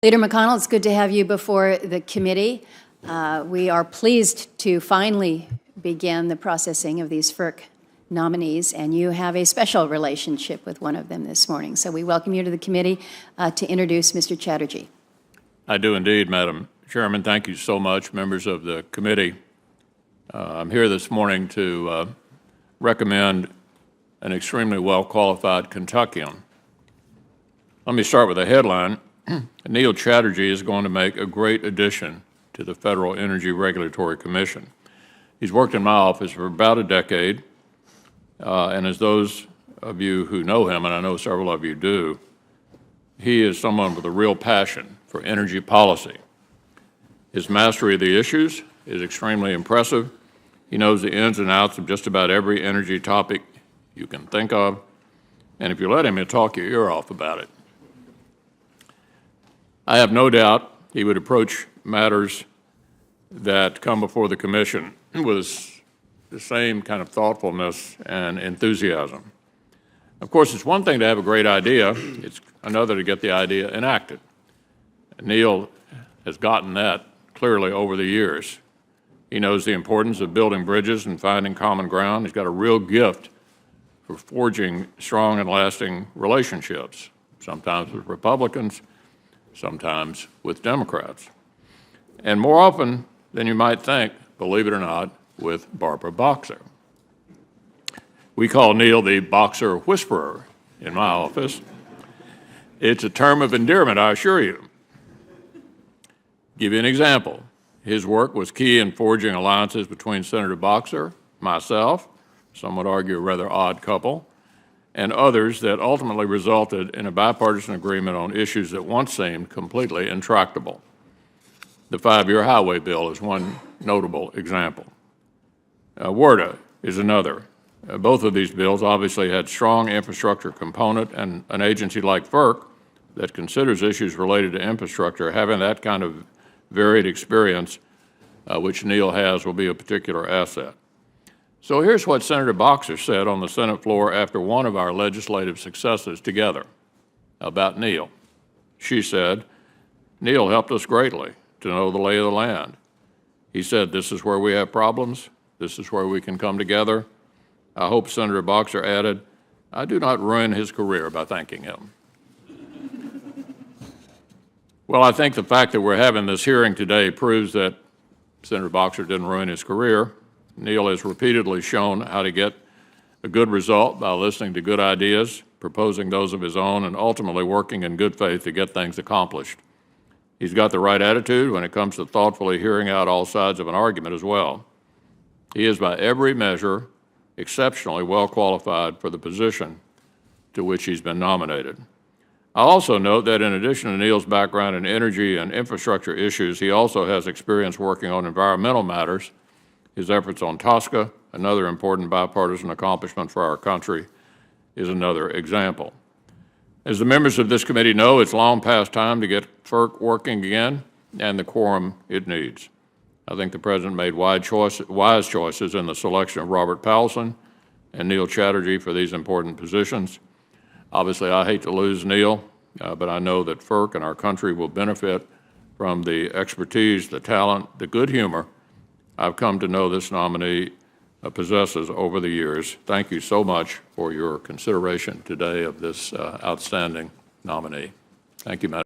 Leader McConnell, it's good to have you before the committee. We are pleased to finally begin the processing of these FERC nominees, and you have a special relationship with one of them this morning. So we welcome you to the committee to introduce Mr. Chatterjee. I do indeed, Madam Chairman. Thank you so much, members of the committee. I'm here this morning to recommend an extremely well-qualified Kentuckian. Let me start with a headline. Neil Chatterjee is going to make a great addition to the Federal Energy Regulatory Commission. He's worked in my office for about a decade, and as those of you who know him, and I know several of you do, he is someone with a real passion for energy policy. His mastery of the issues is extremely impressive. He knows the ins and outs of just about every energy topic you can think of, and if you let him, he'll talk your ear off about it. I have no doubt he would approach matters that come before the Commission with the same kind of thoughtfulness and enthusiasm. Of course, it's one thing to have a great idea, it's another to get the idea enacted. Neil has gotten that clearly over the years. He knows the importance of building bridges and finding common ground. He's got a real gift for forging strong and lasting relationships, sometimes with Republicans, sometimes with Democrats, and more often than you might think, believe it or not, with Barbara Boxer. We call Neil the Boxer Whisperer in my office. It's a term of endearment, I assure you. Give you an example. His work was key in forging alliances between Senator Boxer, myself, some would argue a rather odd couple, and others that ultimately resulted in a bipartisan agreement on issues that once seemed completely intractable. The 5-year highway bill is one notable example. WERDA is another. Both of these bills obviously had strong infrastructure component, and an agency like FERC that considers issues related to infrastructure having that kind of varied experience, which Neil has, will be a particular asset. So here's what Senator Boxer said on the Senate floor after one of our legislative successes together about Neil. She said, "Neil helped us greatly to know the lay of the land. He said, this is where we have problems. This is where we can come together." I hope Senator Boxer added, "I do not ruin his career by thanking him." Well, I think the fact that we're having this hearing today proves that Senator Boxer didn't ruin his career. Neil has repeatedly shown how to get a good result by listening to good ideas, proposing those of his own, and ultimately working in good faith to get things accomplished. He's got the right attitude when it comes to thoughtfully hearing out all sides of an argument as well. He is by every measure exceptionally well qualified for the position to which he's been nominated. I'll also note that in addition to Neil's background in energy and infrastructure issues, he also has experience working on environmental matters. His efforts on TSCA, another important bipartisan accomplishment for our country, is another example. As the members of this committee know, it's long past time to get FERC working again and the quorum it needs. I think the President made wise choices in the selection of Robert Powelson and Neil Chatterjee for these important positions. Obviously, I hate to lose Neil, but I know that FERC and our country will benefit from the expertise, the talent, the good humor I've come to know this nominee possesses over the years. Thank you so much for your consideration today of this outstanding nominee. Thank you, Madam.